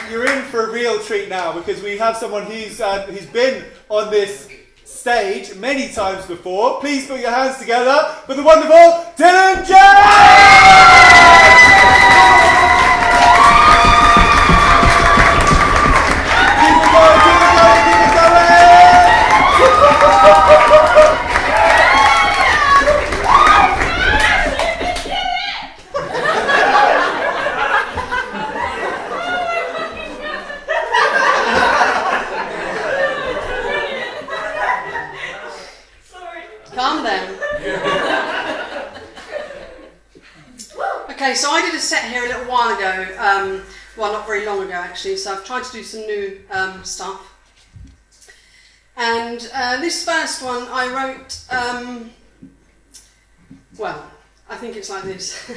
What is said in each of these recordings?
You're in for a real treat now because we have someone who's been on this stage many times before. Please put your hands together for the wonderful Dillon Jaxx! Keep it going, keep it going, keep it going! Calm down. Okay, so I did a set here a little while ago, well, not very long ago actually, so I've tried to do some new stuff. And this first one I wrote, well, I think it's like this.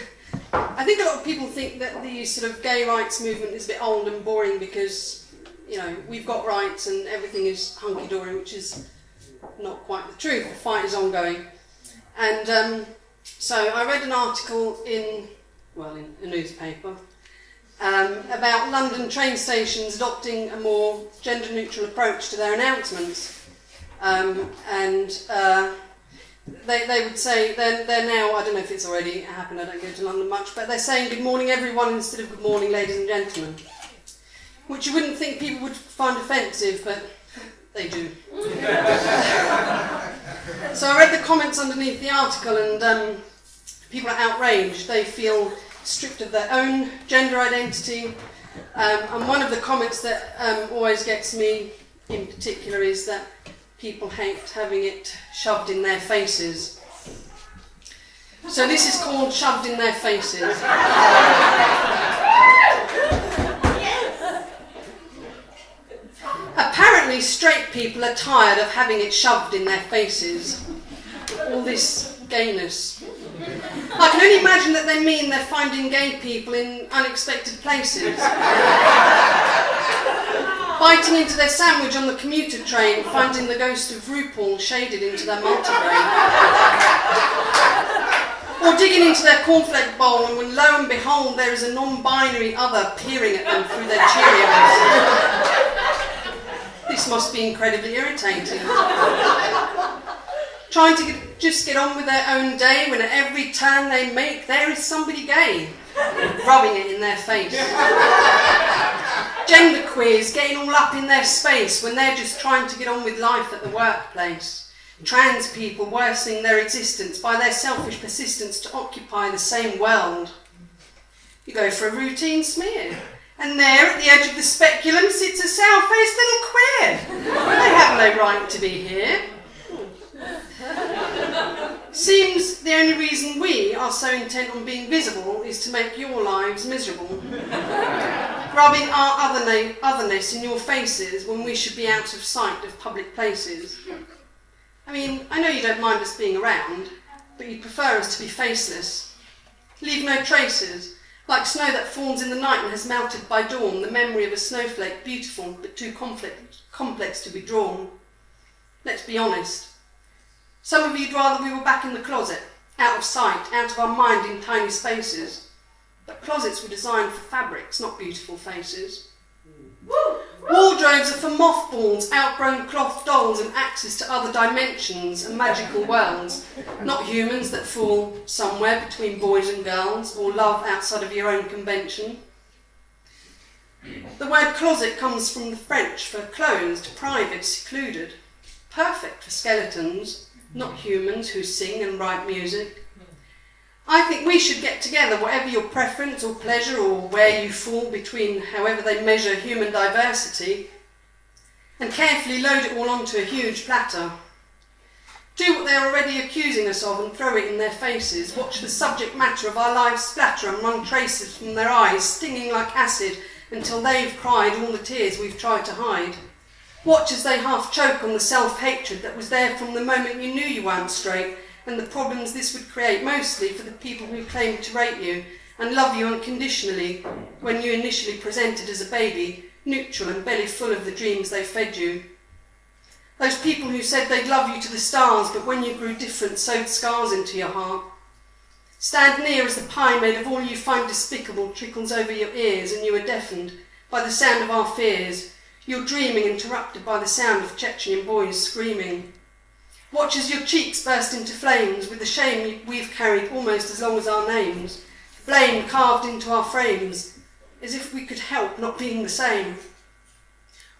I think a lot of people think that the sort of gay rights movement is a bit old and boring because, you know, we've got rights and everything is hunky-dory, which is not quite the truth. The fight is ongoing. And so I read an article in a newspaper about London train stations adopting a more gender-neutral approach to their announcements. They would say, they're now, I don't know if it's already happened, I don't go to London much, but they're saying good morning everyone instead of good morning ladies and gentlemen. Which you wouldn't think people would find offensive, but they do. So I read the comments underneath the article and people are outraged. They feel stripped of their own gender identity. And one of the comments that always gets me in particular is that people hate having it shoved in their faces. So this is called Shoved in Their Faces. Apparently straight people are tired of having it shoved in their faces. All this gayness. I can only imagine that they mean they're finding gay people in unexpected places. Biting into their sandwich on the commuter train, finding the ghost of RuPaul shaded into their multigrain. Or digging into their cornflake bowl and when lo and behold there is a non-binary other peering at them through their Cheerios. This must be incredibly irritating. Trying to just get on with their own day when at every turn they make there is somebody gay, rubbing it in their face. Genderqueers getting all up in their space when they're just trying to get on with life at the workplace. Trans people worsening their existence by their selfish persistence to occupy the same world. You go for a routine smear, and there at the edge of the speculum sits a sour-faced little queer. They have no right to be here. Seems the only reason we are so intent on being visible is to make your lives miserable. Rubbing our otherness in your faces when we should be out of sight of public places. I mean, I know you don't mind us being around, but you prefer us to be faceless. Leave no traces, like snow that falls in the night and has melted by dawn, the memory of a snowflake beautiful but too complex to be drawn. Let's be honest. Some of you'd rather we were back in the closet, out of sight, out of our mind in tiny spaces. But closets were designed for fabrics, not beautiful faces. Wardrobes are for mothballs, outgrown cloth dolls and access to other dimensions and magical worlds, not humans that fall somewhere between boys and girls or love outside of your own convention. The word closet comes from the French for closed, private, secluded, perfect for skeletons, not humans who sing and write music. I think we should get together, whatever your preference or pleasure or where you fall between however they measure human diversity, and carefully load it all onto a huge platter. Do what they're already accusing us of and throw it in their faces. Watch the subject matter of our lives splatter and run traces from their eyes, stinging like acid until they've cried all the tears we've tried to hide. Watch as they half choke on the self-hatred that was there from the moment you knew you weren't straight, and the problems this would create mostly for the people who claim to rate you and love you unconditionally when you initially presented as a baby, neutral and belly full of the dreams they fed you. Those people who said they'd love you to the stars, but when you grew different, sewed scars into your heart. Stand near as the pie made of all you find despicable trickles over your ears and you are deafened by the sound of our fears, your dreaming interrupted by the sound of Chechen boys screaming. Watch as your cheeks burst into flames with the shame we've carried almost as long as our names, blame carved into our frames, as if we could help not being the same.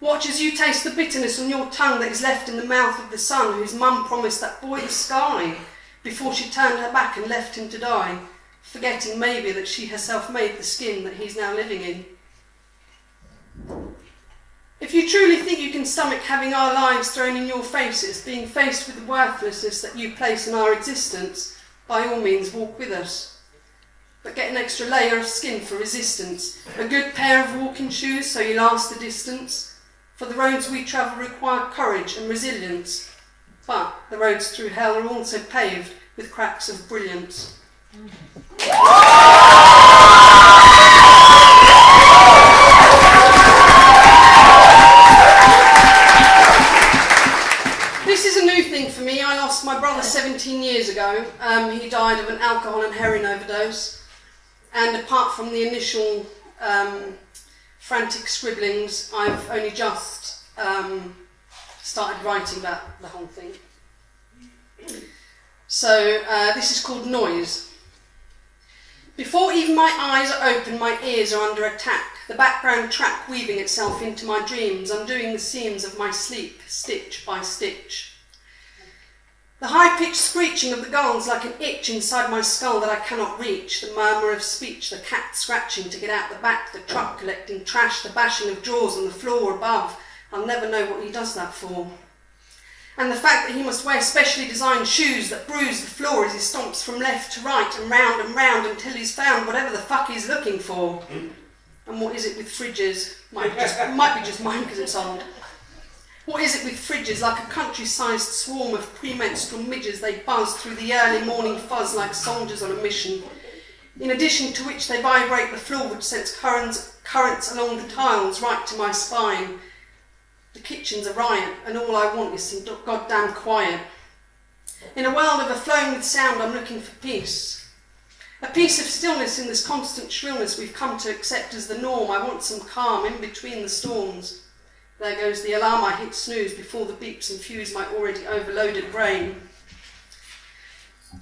Watch as you taste the bitterness on your tongue that is left in the mouth of the son whose mum promised that boy the sky before she turned her back and left him to die, forgetting maybe that she herself made the skin that he's now living in. If you truly think you can stomach having our lives thrown in your faces, being faced with the worthlessness that you place in our existence, by all means walk with us. But get an extra layer of skin for resistance, a good pair of walking shoes so you last the distance. For the roads we travel require courage and resilience, but the roads through hell are also paved with cracks of brilliance. This is a new thing for me. I lost my brother 17 years ago. He died of an alcohol and heroin overdose, and apart from the initial frantic scribblings, I've only just started writing about the whole thing. So this is called Noise. Before even my eyes are open, my ears are under attack, the background track weaving itself into my dreams, undoing the seams of my sleep, stitch by stitch. The high-pitched screeching of the gulls like an itch inside my skull that I cannot reach, the murmur of speech, the cat scratching to get out the back, the truck collecting trash, the bashing of drawers on the floor above. I'll never know what he does that for. And the fact that he must wear specially designed shoes that bruise the floor as he stomps from left to right and round until he's found whatever the fuck he's looking for. And what is it with fridges? Might be just mine because it's old. What is it with fridges? Like a country-sized swarm of premenstrual midges, they buzz through the early morning fuzz like soldiers on a mission. In addition to which they vibrate the floor which sends currents along the tiles right to my spine. The kitchen's a riot, and all I want is some goddamn quiet. In a world overflowing with sound, I'm looking for peace. A piece of stillness in this constant shrillness we've come to accept as the norm. I want some calm in between the storms. There goes the alarm. I hit snooze before the beeps infuse my already overloaded brain.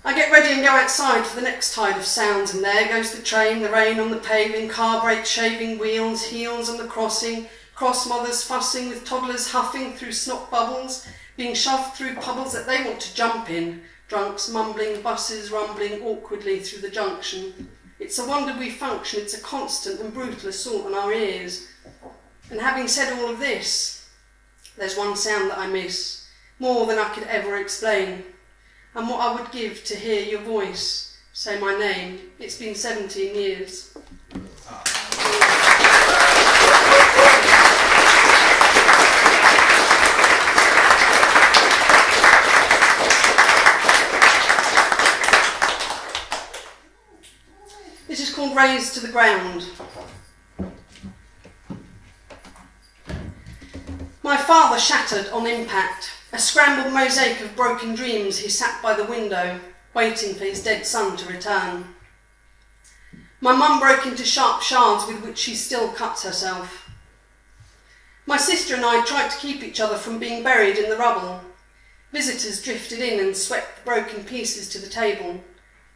I get ready and go outside for the next tide of sounds, and there goes the train, the rain on the paving, car brakes shaving wheels, heels on the crossing, cross mothers fussing with toddlers huffing through snot bubbles, being shoved through puddles that they want to jump in, drunks mumbling, buses rumbling awkwardly through the junction. It's a wonder we function, it's a constant and brutal assault on our ears. And having said all of this, there's one sound that I miss, more than I could ever explain, and what I would give to hear your voice say my name. It's been 17 years. This is called Raised to the Ground. My father shattered on impact, a scrambled mosaic of broken dreams. He sat by the window, waiting for his dead son to return. My mum broke into sharp shards with which she still cuts herself. My sister and I tried to keep each other from being buried in the rubble. Visitors drifted in and swept broken pieces to the table,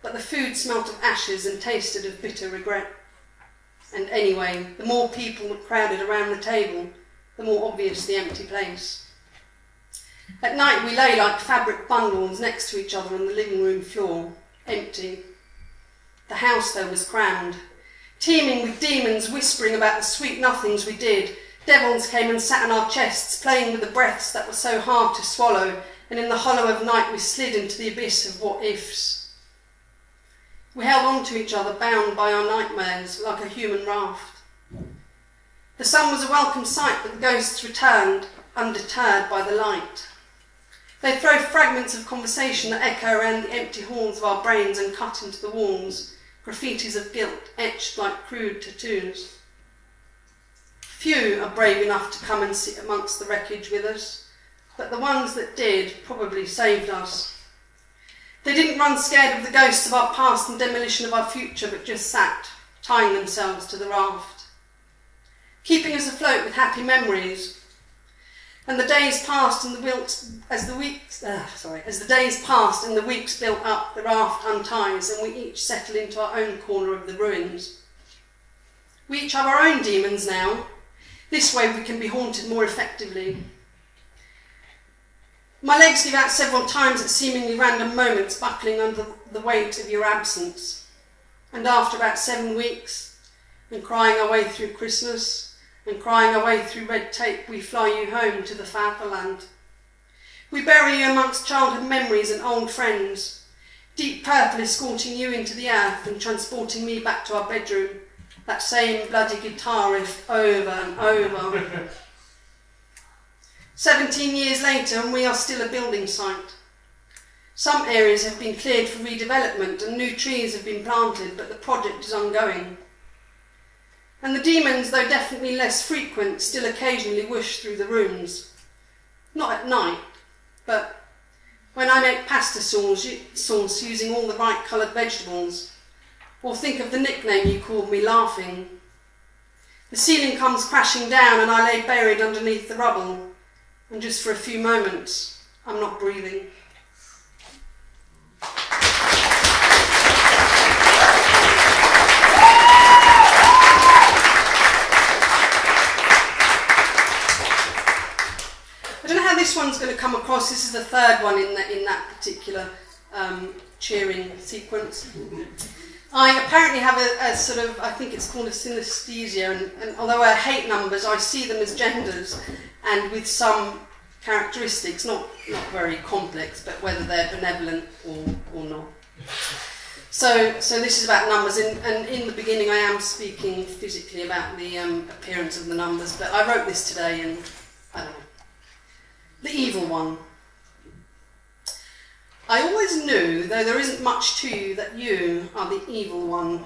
but the food smelt of ashes and tasted of bitter regret. And anyway, the more people that crowded around the table, the more obvious the empty place. At night we lay like fabric bundles next to each other on the living room floor, empty. The house, though, was crammed, teeming with demons whispering about the sweet nothings we did. Devils came and sat on our chests, playing with the breaths that were so hard to swallow, and in the hollow of night we slid into the abyss of what-ifs. We held on to each other, bound by our nightmares, like a human raft. The sun was a welcome sight, but the ghosts returned, undeterred by the light. They throw fragments of conversation that echo around the empty halls of our brains and cut into the walls, graffitis of guilt etched like crude tattoos. Few are brave enough to come and sit amongst the wreckage with us, but the ones that did probably saved us. They didn't run scared of the ghosts of our past and demolition of our future, but just sat, tying themselves to the raft. keeping us afloat with happy memories. And the days passed and as the days passed and the weeks built up, the raft unties, and we each settle into our own corner of the ruins. We each have our own demons now. This way we can be haunted more effectively. My legs give out several times at seemingly random moments, buckling under the weight of your absence. And after about 7 weeks, and crying our way through Christmas, and crying our way through red tape, we fly you home to the fatherland. We bury you amongst childhood memories and old friends, deep purple escorting you into the earth and transporting me back to our bedroom, that same bloody guitar riff over and over. 17 years later and we are still a building site. Some areas have been cleared for redevelopment and new trees have been planted, but the project is ongoing. And the demons, though definitely less frequent, still occasionally whoosh through the rooms. Not at night, but when I make pasta sauce using all the right coloured vegetables, or think of the nickname you called me laughing. The ceiling comes crashing down and I lay buried underneath the rubble, and just for a few moments, I'm not breathing. This one's going to come across. This is the third one in that particular cheering sequence. I apparently have a sort of, I think it's called a synesthesia, and although I hate numbers, I see them as genders and with some characteristics, not very complex, but whether they're benevolent or not. So this is about numbers, and in the beginning I am speaking physically about the appearance of the numbers, but I wrote this today and I don't know. The evil one. I always knew, though there isn't much to you, that you are the evil one.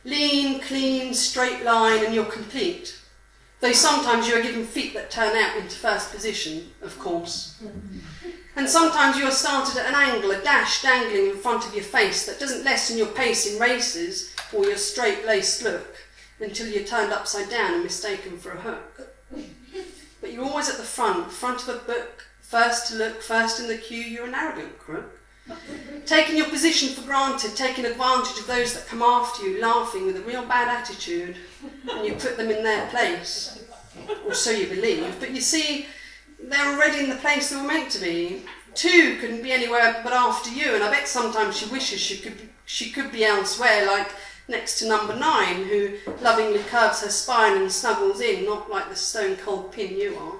Lean, clean, straight line, and you're complete. Though sometimes you are given feet that turn out into first position, of course. And sometimes you are started at an angle, a dash dangling in front of your face that doesn't lessen your pace in races or your straight-laced look until you're turned upside down and mistaken for a hook. But you're always at the front of a book, first to look, first in the queue, you're an arrogant crook. Taking your position for granted, taking advantage of those that come after you, laughing with a real bad attitude, and you put them in their place. Or so you believe. But you see, they're already in the place they were meant to be. Two couldn't be anywhere but after you, and I bet sometimes she wishes she could be elsewhere, like next to number 9, who lovingly curves her spine and snuggles in, not like the stone-cold pin you are.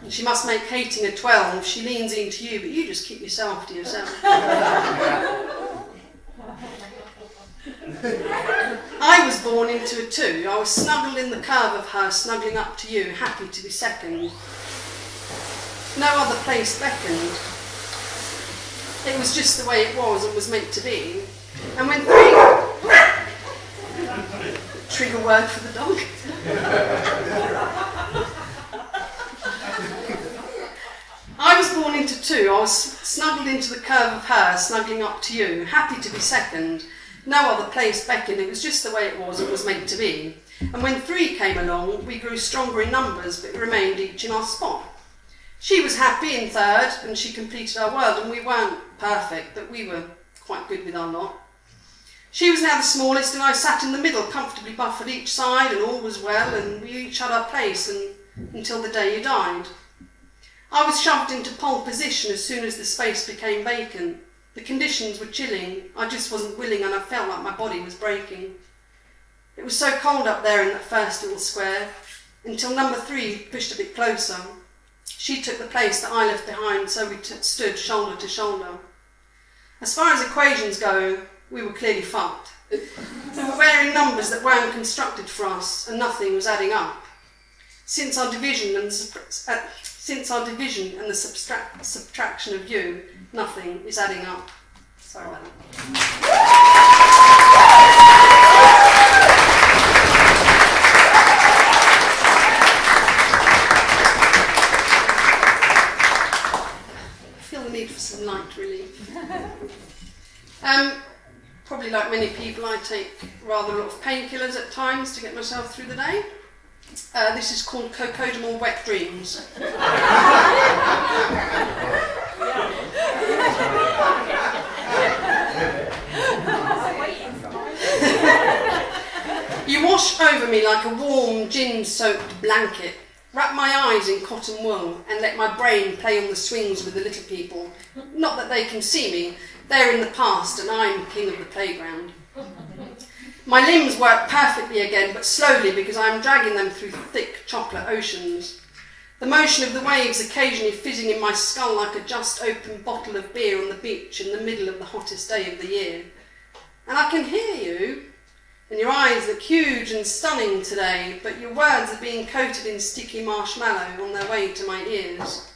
And she must make hating a 12. She leans into you, but you just keep yourself to yourself. I was born into a 2. I was snuggled in the curve of her, snuggling up to you, happy to be second. No other place beckoned. It was just the way it was and was meant to be. And when 3... Trigger word for the dog. I was born into 2. I was snuggled into the curve of her, snuggling up to you, happy to be second. No other place beckoned. It was just the way it was meant to be. And when 3 came along, we grew stronger in numbers, but remained each in our spot. She was happy in 3rd, and she completed our world, and we weren't perfect, but we were quite good with our lot. She was now the smallest, and I sat in the middle, comfortably buffered each side, and all was well, and we each had our place until the day you died. I was shoved into pole position as soon as the space became vacant. The conditions were chilling. I just wasn't willing, and I felt like my body was breaking. It was so cold up there in that first little square, until number 3 pushed a bit closer. She took the place that I left behind, so we stood shoulder to shoulder. As far as equations go, we were clearly fucked. We were wearing numbers that weren't constructed for us, and nothing was adding up. Since our division and the subtraction of you, nothing is adding up. Sorry about that. I feel the need for some light relief. Probably like many people, I take rather a lot of painkillers at times to get myself through the day. This is called Cocodamol Wet Dreams. You wash over me like a warm, gin-soaked blanket. Wrap my eyes in cotton wool and let my brain play on the swings with the little people. Not that they can see me, they're in the past and I'm king of the playground. My limbs work perfectly again, but slowly because I am dragging them through thick chocolate oceans. The motion of the waves occasionally fizzing in my skull like a just opened bottle of beer on the beach in the middle of the hottest day of the year. And I can hear you, and your eyes look huge and stunning today, but your words are being coated in sticky marshmallow on their way to my ears.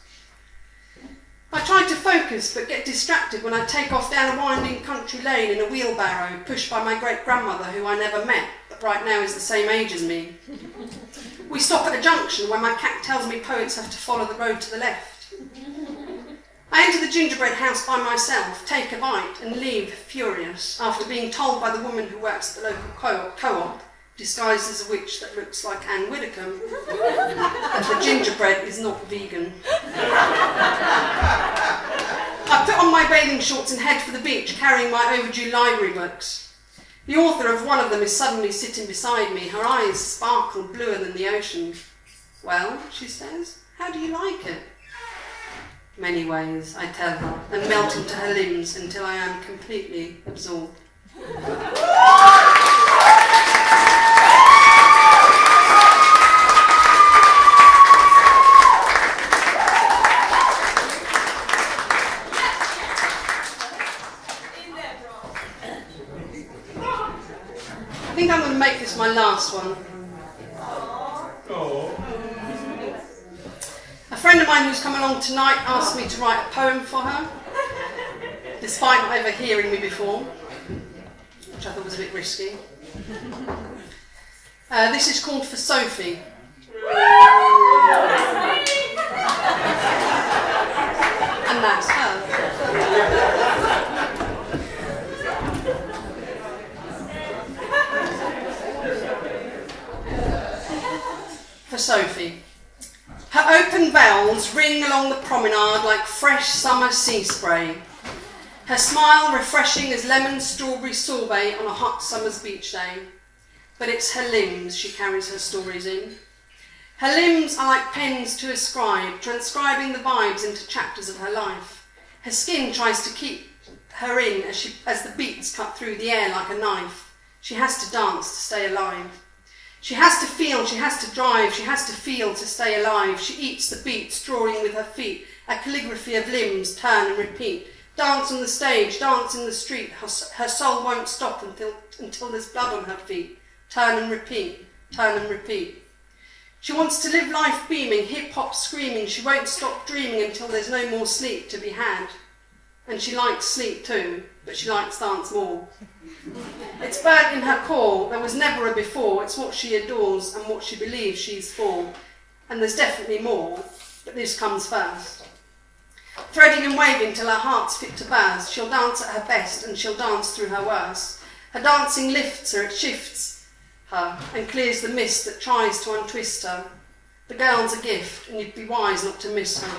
I try to focus but get distracted when I take off down a winding country lane in a wheelbarrow pushed by my great-grandmother who I never met, but right now is the same age as me. We stop at a junction where my cat tells me poets have to follow the road to the left. I enter the gingerbread house by myself, take a bite and leave furious after being told by the woman who works at the local co-op, disguised as a witch that looks like Anne Widdecombe, that the gingerbread is not vegan. I put on my bathing shorts and head for the beach, carrying my overdue library books. The author of one of them is suddenly sitting beside me, her eyes sparkle bluer than the ocean. Well, she says, how do you like it? Many ways, I tell her, and melt into her limbs until I am completely absorbed. I think I'm going to make this my last one. A friend of mine who's come along tonight asked me to write a poem for her, despite not ever hearing me before, which I thought was a bit risky. This is called For Sophie. And that's her. For Sophie. Her open bells ring along the promenade like fresh summer sea spray. Her smile refreshing as lemon strawberry sorbet on a hot summer's beach day. But it's her limbs she carries her stories in. Her limbs are like pens to a scribe, transcribing the vibes into chapters of her life. Her skin tries to keep her in as the beats cut through the air like a knife. She has to dance to stay alive. She has to feel, she has to drive, she has to feel to stay alive. She eats the beats, drawing with her feet, a calligraphy of limbs, turn and repeat. Dance on the stage, dance in the street, her soul won't stop until there's blood on her feet. Turn and repeat, turn and repeat. She wants to live life beaming, hip-hop screaming. She won't stop dreaming until there's no more sleep to be had. And she likes sleep too, but she likes dance more. It's burnt in her core, there was never a before. It's what she adores and what she believes she's for. And there's definitely more, but this comes first. Threading and waving till her heart's fit to burst, she'll dance at her best and she'll dance through her worst. Her dancing lifts her, it shifts her and clears the mist that tries to untwist her. The girl's a gift and you'd be wise not to miss her.